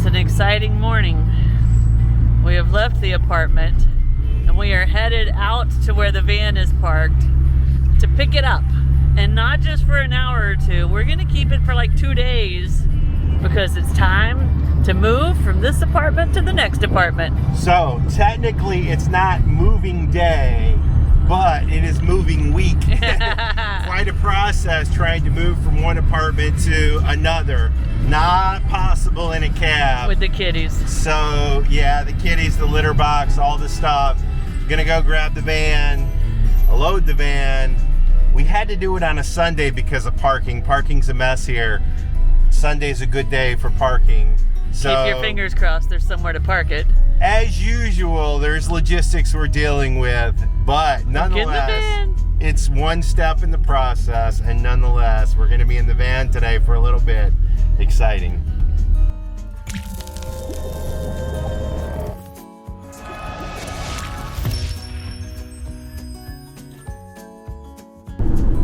It's an exciting morning. We have left the apartment and we are headed out to where the van is parked to pick it up. And not just for an hour or two, we're gonna keep it for like 2 days because it's time to move from this apartment to the next apartment. So technically it's not moving day, but it is moving week. Quite a process trying to move from one apartment to another. Not possible in a cab. With the kitties. So yeah, the kitties, the litter box, all the stuff. Gonna go grab the van, load the van. We had to do it on a Sunday because of parking. Parking's a mess here. Sunday's a good day for parking. So keep your fingers crossed there's somewhere to park it. As usual, there's logistics we're dealing with, but nonetheless, it's one step in the process, and nonetheless, we're gonna be in the van today for a little bit. Exciting.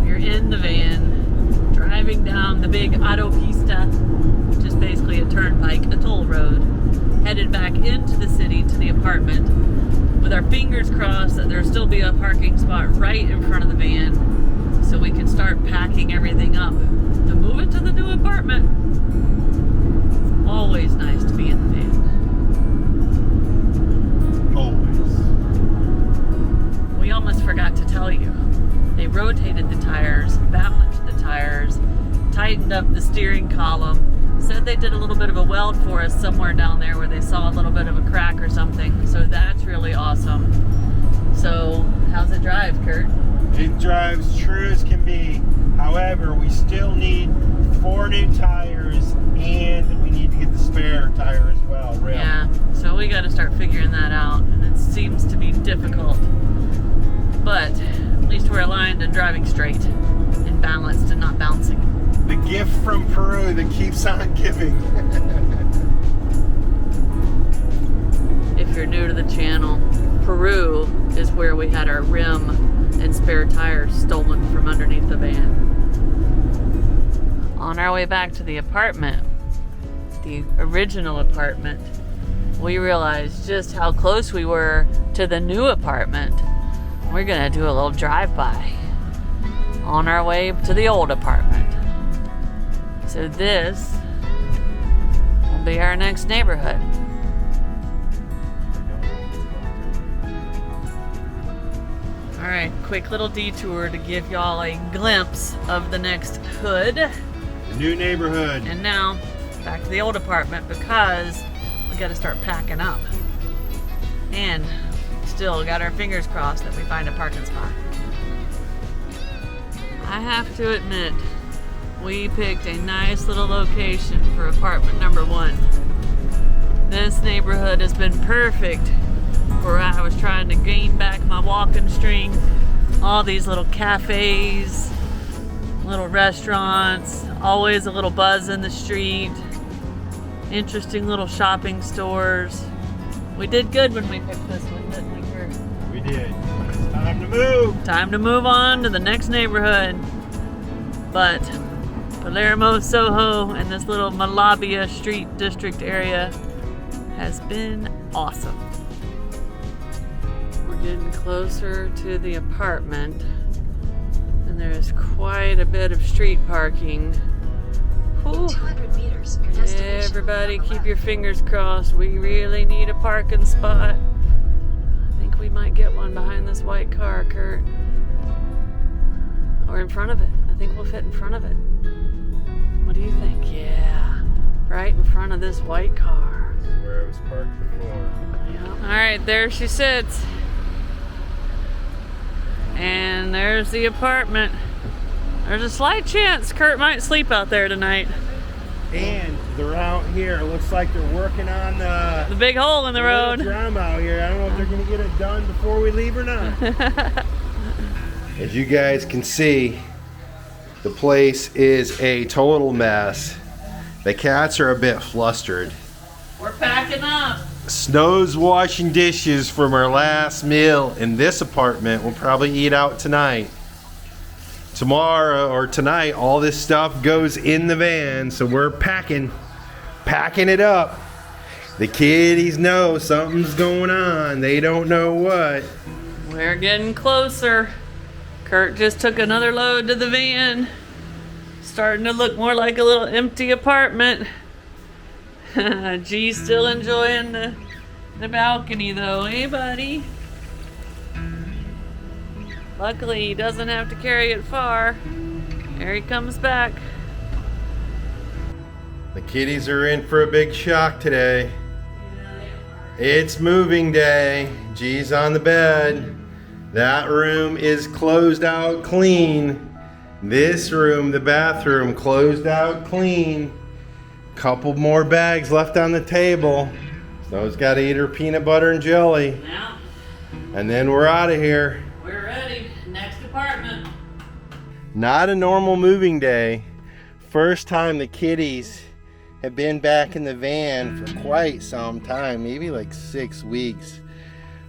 You're in the van, driving down the big autopista, which is basically a turnpike, a toll road, headed back into the city to the apartment, with our fingers crossed that there'll still be a parking spot right in front of the van, so we can start packing everything up to move it to the new apartment. It's always nice to be in the van. Always. We almost forgot to tell you. They rotated the tires, balanced the tires, tightened up the steering column, said they did a little bit of a weld for us somewhere down there where they saw a little bit of a crack or something. So that's really awesome. So how's it drive, Kurt? It drives true as can be. However, we still need 4 new tires, and we need to get the spare tire as well. Rim. Yeah, so we got to start figuring that out, and it seems to be difficult. But at least we're aligned and driving straight and balanced and not bouncing. The gift from Peru that keeps on giving. If you're new to the channel, Peru is where we had our rim and spare tires stolen from underneath the van. On our way back to the apartment, the original apartment, we realized just how close we were to the new apartment. We're gonna do a little drive-by on our way to the old apartment. So this will be our next neighborhood. All right, quick little detour to give y'all a glimpse of the next hood. The new neighborhood. And now back to the old apartment because we got to start packing up. And still got our fingers crossed that we find a parking spot. I have to admit, we picked a nice little location for apartment number 1. This neighborhood has been perfect where I was trying to gain back my walking string. All these little cafes, little restaurants, always a little buzz in the street, interesting little shopping stores. We did good when we picked this one, didn't we, Kurt? We did. It's time to move. Time to move on to the next neighborhood. But Palermo, Soho, and this little Malabia Street District area has been awesome. We're getting closer to the apartment, and there is quite a bit of street parking. Whew. 200 meters, your destination. Everybody keep your fingers crossed. We really need a parking spot. I think we might get one behind this white car, Kurt. Or in front of it. I think we'll fit in front of it. What do you think? Yeah. Right in front of this white car. This is where it was parked before. Yeah. Alright, there she sits. And there's the apartment. There's a slight chance Kurt might sleep out there tonight. And they're out here. It looks like they're working on The big hole in the road. drama out here. I don't know if they're going to get it done before we leave or not. As you guys can see, the place is a total mess. The cats are a bit flustered. We're packing up. Snow's washing dishes from our last meal in this apartment. We'll probably eat out tonight. Tomorrow or tonight, all this stuff goes in the van, so we're packing it up. The kiddies know something's going on. They don't know what. We're getting closer. Kurt just took another load to the van. Starting to look more like a little empty apartment. G's still enjoying the balcony though, eh buddy? Luckily he doesn't have to carry it far. There he comes back. The kiddies are in for a big shock today. It's moving day. G's on the bed. That room is closed out clean. This room, the bathroom, closed out clean. Couple more bags left on the table. So's got to eat her peanut butter and jelly. Now, And then we're out of here. we're ready. Next apartment. Not a normal moving day. First time the kiddies have been back in the van for quite some time, maybe like 6 weeks.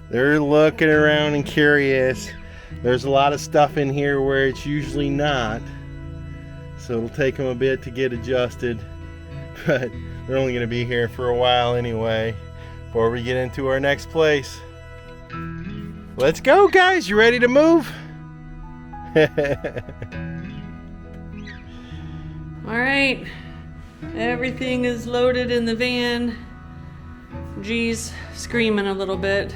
They're looking around and curious. There's a lot of stuff in here where it's usually not. So it'll take them a bit to get adjusted. But they're only going to be here for a while anyway before we get into our next place. Let's go, guys. You ready to move? All right. Everything is loaded in the van. G's screaming a little bit.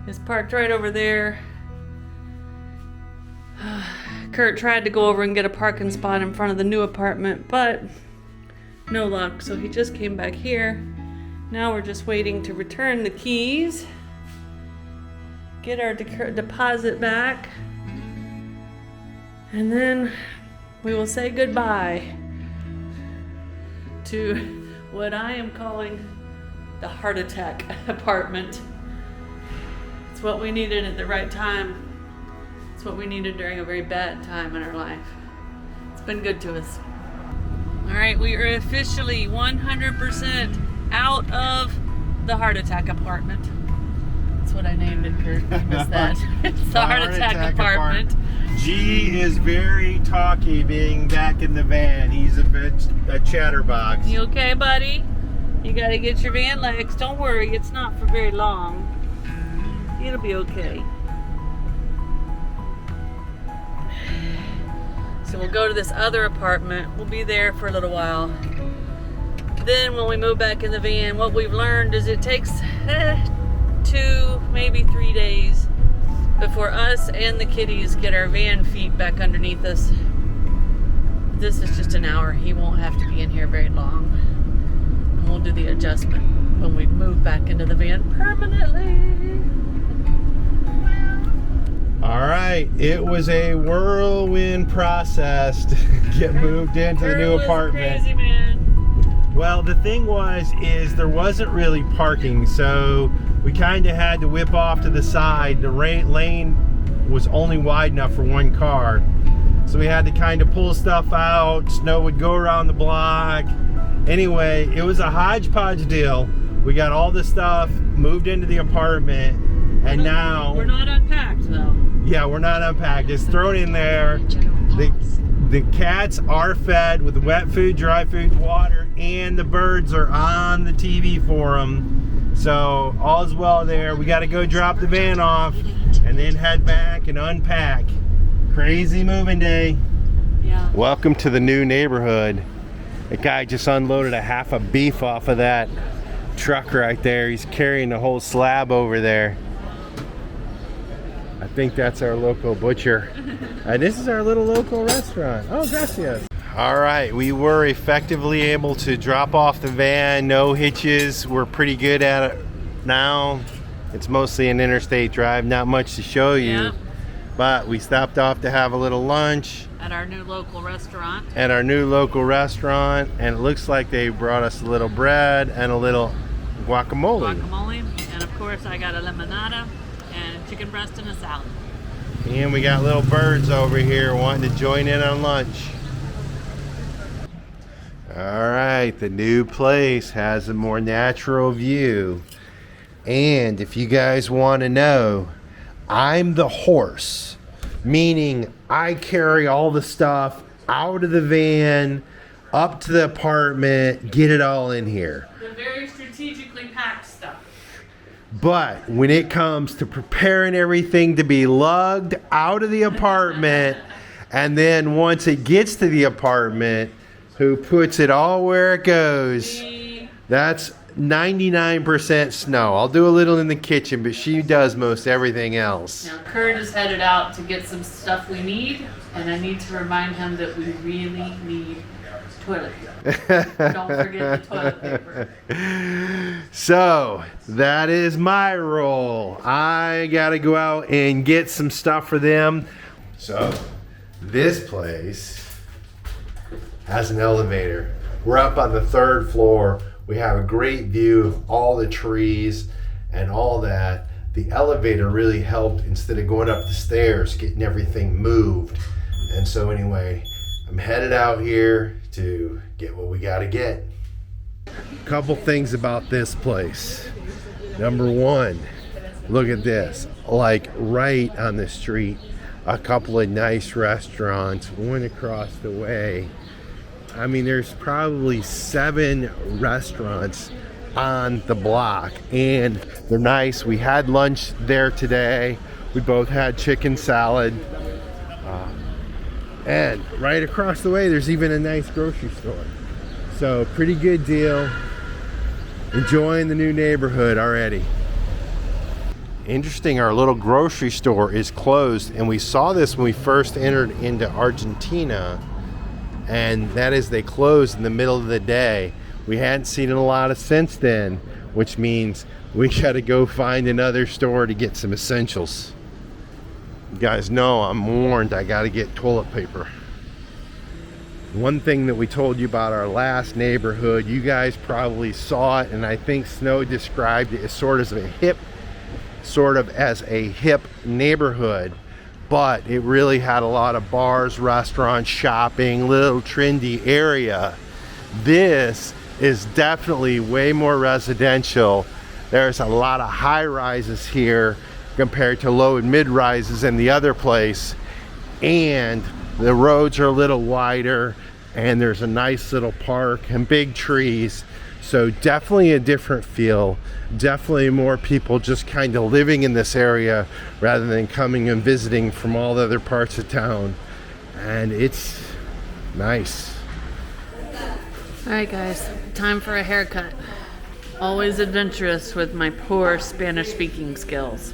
It's parked right over there. Kurt tried to go over and get a parking spot in front of the new apartment, but no luck. So he just came back here. Now we're just waiting to return the keys, get our deposit back, and then we will say goodbye to what I am calling the heart attack apartment. It's what we needed at the right time. It's what we needed during a very bad time in our life. It's been good to us. All right, we are officially 100% out of the heart attack apartment. That's what I named it, Kurt. I missed that. It's the heart attack apartment. G is very talky being back in the van. He's a chatterbox. You okay, buddy? You gotta get your van legs. Don't worry, it's not for very long. It'll be okay. So we'll go to this other apartment. We'll be there for a little while. Then when we move back in the van, what we've learned is it takes 2, maybe 3 days before us and the kiddies get our van feet back underneath us. This is just an hour. He won't have to be in here very long. And we'll do the adjustment when we move back into the van permanently. All right, it was a whirlwind process to get moved into the new apartment. Crazy, man. Well, the thing is there wasn't really parking, so we kind of had to whip off to the side. The lane was only wide enough for one car, so we had to kind of pull stuff out. Snow would go around the block. Anyway, it was a hodgepodge deal. We got all the stuff moved into the apartment, and now we're not unpacked though. Yeah, we're not unpacked. It's thrown in there. The cats are fed with wet food, dry food, water, and the birds are on the TV for them. So all's well there. We got to go drop the van off and then head back and unpack. Crazy moving day. Yeah. Welcome to the new neighborhood. The guy just unloaded a half a beef off of that truck right there. He's carrying the whole slab over there. I think that's our local butcher. This is our little local restaurant. Oh, gracias. All right, we were effectively able to drop off the van. No hitches. We're pretty good at it now. It's mostly an interstate drive, not much to show you. Yeah. But we stopped off to have a little lunch. At our new local restaurant. And it looks like they brought us a little bread and a little guacamole. And of course I got a limonada and chicken breast and a salad. And we got little birds over here wanting to join in on lunch. All right, the new place has a more natural view. And if you guys want to know, I'm the horse, meaning I carry all the stuff out of the van. up to the apartment, get it all in here. The very strategically packed stuff. But when it comes to preparing everything to be lugged out of the apartment, and then once it gets to the apartment, who puts it all where it goes? That's 99% Snow. I'll do a little in the kitchen, but she does most everything else. Now CUrt is headed out to get some stuff we need, and I need to remind him that we really need toilet paper. Don't forget the toilet paper. So that is my role. I gotta go out and get some stuff for them. So this place has an elevator. We're up on the 3rd floor. We have a great view of all the trees and all that. The elevator really helped instead of going up the stairs, getting everything moved. And so anyway, I'm headed out here to get what we gotta get. Couple things about this place. Number one, look at this. Like right on the street, a couple of nice restaurants, one across the way. I mean, there's probably 7 restaurants on the block, and they're nice. We had lunch there today. We both had chicken salad. And right across the way, there's even a nice grocery store. So pretty good deal. Enjoying the new neighborhood already. Interesting, our little grocery store is closed, and we saw this when we first entered into Argentina, and that is they closed in the middle of the day. We hadn't seen it a lot of since then, which means we gotta go find another store to get some essentials. You guys know I'm warned, I gotta get toilet paper. One thing that we told you about our last neighborhood, you guys probably saw it, and I think Snow described it as sort of a hip neighborhood, but it really had a lot of bars, restaurants, shopping, little trendy area. This is definitely way more residential. There's a lot of high rises here compared to low and mid rises in the other place, and the roads are a little wider, and there's a nice little park and big trees. So definitely a different feel. Definitely more people just kind of living in this area rather than coming and visiting from all the other parts of town. And it's nice. All right, guys, time for a haircut. Always adventurous with my poor Spanish speaking skills.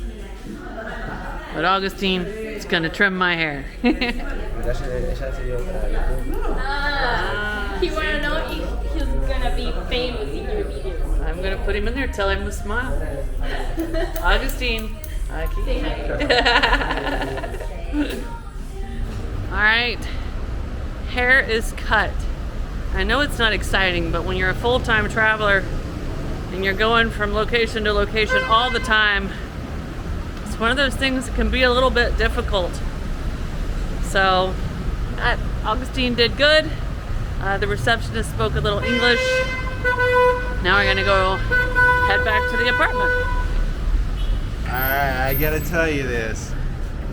But Augustine is gonna trim my hair. He wanna know if he's gonna be famous in your videos. I'm gonna put him in there, tell him to smile. Augustine, I keep All right, hair is cut. I know it's not exciting, but when you're a full-time traveler and you're going from location to location all the time, it's one of those things that can be a little bit difficult. So, Augustine did good. The receptionist spoke a little English. Now we're gonna go head back to the apartment. Alright, I gotta tell you this.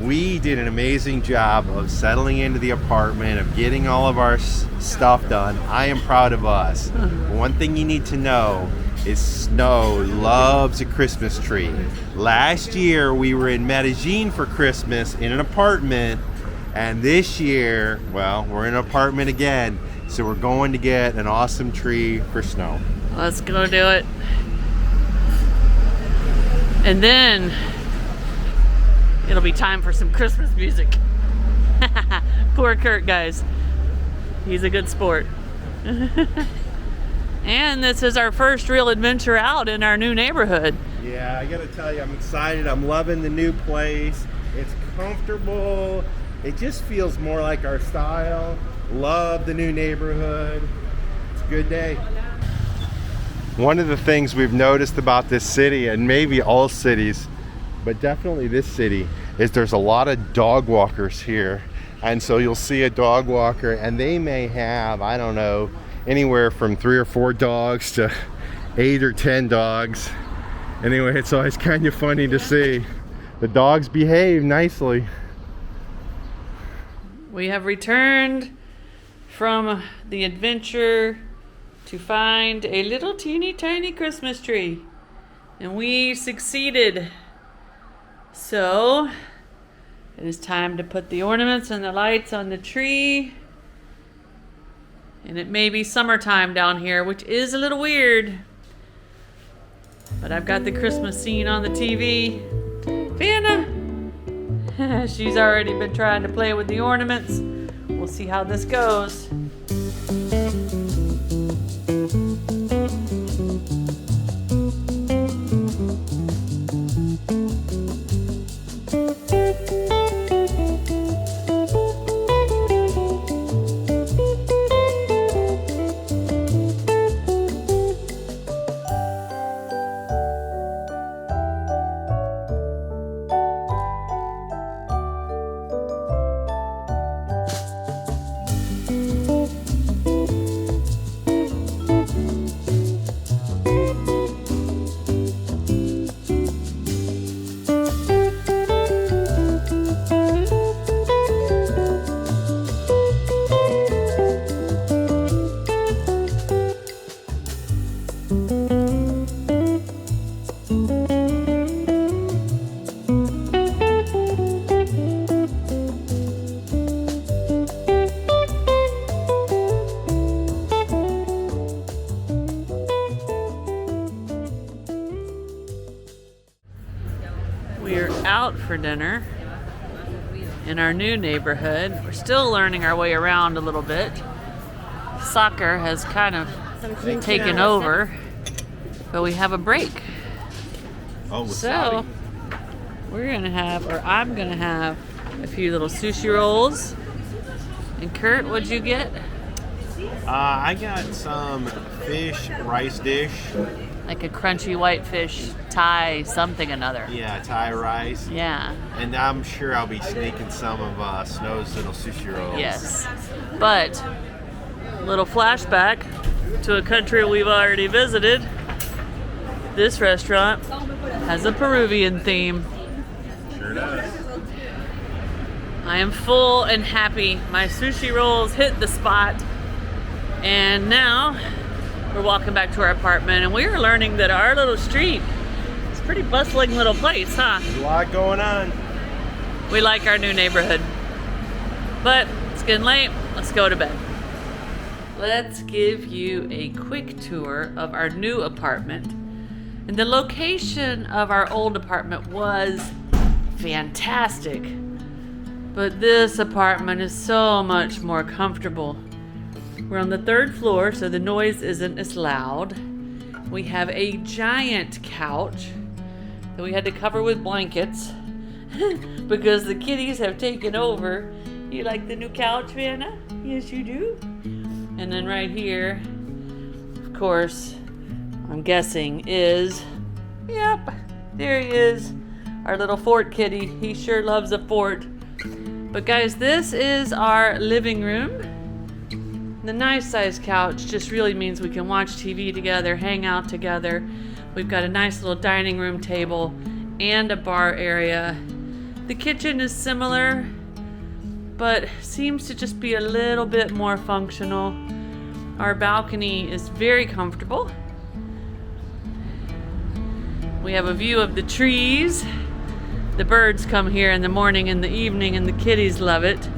We did an amazing job of settling into the apartment, of getting all of our stuff done. I am proud of us. One thing you need to know is Snow loves a Christmas tree. Last year we were in Medellin for Christmas in an apartment, and this year, well, we're in an apartment again. So we're going to get an awesome tree for Snow. Let's go do it. And then it'll be time for some Christmas music. Poor CUrt, guys. He's a good sport. And this is our first real adventure out in our new neighborhood. Yeah, I gotta tell you, I'm excited. I'm loving the new place. It's comfortable. It just feels more like our style. Love the new neighborhood. It's a good day. One of the things we've noticed about this city, and maybe all cities, but definitely this city, is there's a lot of dog walkers here. And so you'll see a dog walker and they may have, I don't know, anywhere from 3 or 4 dogs to 8 or 10 dogs. Anyway, it's always kind of funny to see. The dogs behave nicely. We have returned from the adventure to find a little teeny tiny Christmas tree. And we succeeded. So, it is time to put the ornaments and the lights on the tree. And it may be summertime down here, which is a little weird. But I've got the Christmas scene on the TV. Vanna! She's already been trying to play with the ornaments. We'll see how this goes. We're out for dinner in our new neighborhood. We're still learning our way around a little bit. Soccer has kind of taken over, but we have a break. Oh, So we're gonna have, or I'm gonna have, a few little sushi rolls. And Kurt, what'd you get? I got some fish rice dish. Like a crunchy whitefish Thai something another. Yeah, Thai rice. Yeah. And I'm sure I'll be sneaking some of Snow's little sushi rolls. Yes. But, little flashback to a country we've already visited. This restaurant has a Peruvian theme. Sure does. I am full and happy. My sushi rolls hit the spot. And now we're walking back to our apartment, and we are learning that our little street is a pretty bustling little place, huh? There's a lot going on. We like our new neighborhood. But it's getting late. Let's go to bed. Let's give you a quick tour of our new apartment. And the location of our old apartment was fantastic. But this apartment is so much more comfortable. We're on the 3rd floor, so the noise isn't as loud. We have a giant couch that we had to cover with blankets because the kitties have taken over. You like the new couch, Vanna? Yes, you do. And then right here, of course, I'm guessing is, yep, there he is, our little fort kitty. He sure loves a fort. But guys, this is our living room. The nice sized couch just really means we can watch TV together, hang out together. We've got a nice little dining room table and a bar area. The kitchen is similar, but seems to just be a little bit more functional. Our balcony is very comfortable. We have a view of the trees. The birds come here in the morning and the evening, and the kitties love it.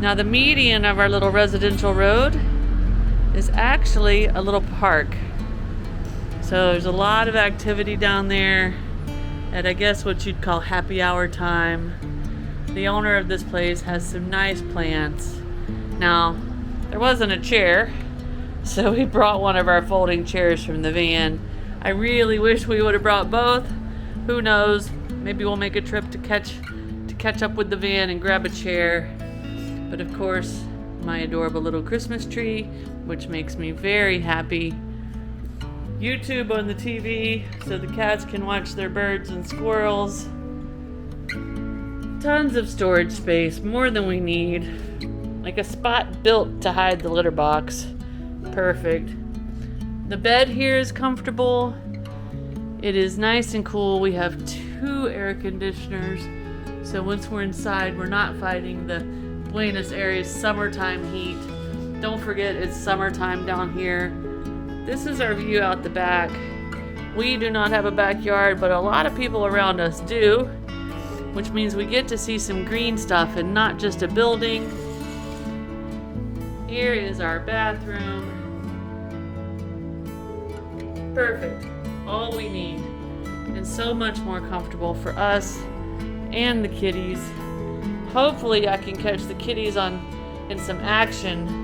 Now the median of our little residential road is actually a little park. So there's a lot of activity down there at, I guess, what you'd call happy hour time. The owner of this place has some nice plants. Now, there wasn't a chair, so we brought one of our folding chairs from the van. I really wish we would have brought both. Who knows? Maybe we'll make a trip to catch up with the van and grab a chair. But of course, my adorable little Christmas tree, which makes me very happy. YouTube on the TV so the cats can watch their birds and squirrels. Tons of storage space, more than we need. Like a spot built to hide the litter box. Perfect. The bed here is comfortable. It is nice and cool. We have 2 air conditioners. So once we're inside, we're not fighting the Buenos Aires summertime heat. Don't forget, it's summertime down here. This is our view out the back. We do not have a backyard, but a lot of people around us do, which means we get to see some green stuff and not just a building. Here is our bathroom. Perfect. All we need. And so much more comfortable for us and the kitties. Hopefully I can catch the kitties in some action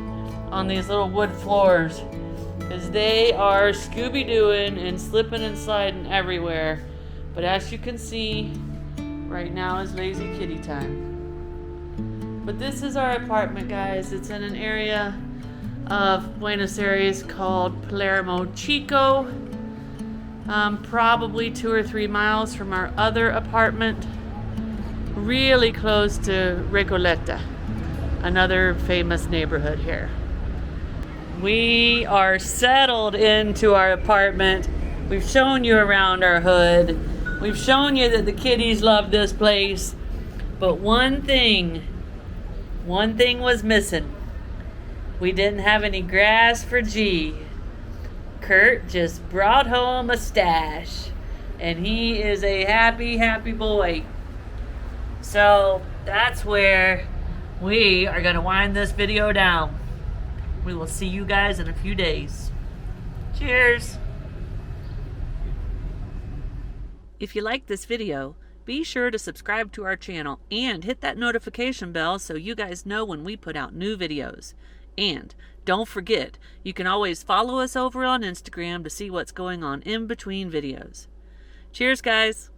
on these little wood floors, as they are Scooby-Dooing and slipping and sliding everywhere. But as you can see, right now is lazy kitty time. But this is our apartment, guys. It's in an area of Buenos Aires called Palermo Chico. Probably 2 or 3 miles from our other apartment. Really close to Recoleta, another famous neighborhood here. We are settled into our apartment. We've shown you around our hood. We've shown you that the kitties love this place. But one thing was missing. We didn't have any grass for G. CUrt just brought home a stash, and he is a happy, happy boy. So that's where we are going to wind this video down. We will see you guys in a few days. Cheers! If you like this video, be sure to subscribe to our channel and hit that notification bell so you guys know when we put out new videos. And don't forget, you can always follow us over on Instagram to see what's going on in between videos. Cheers, guys!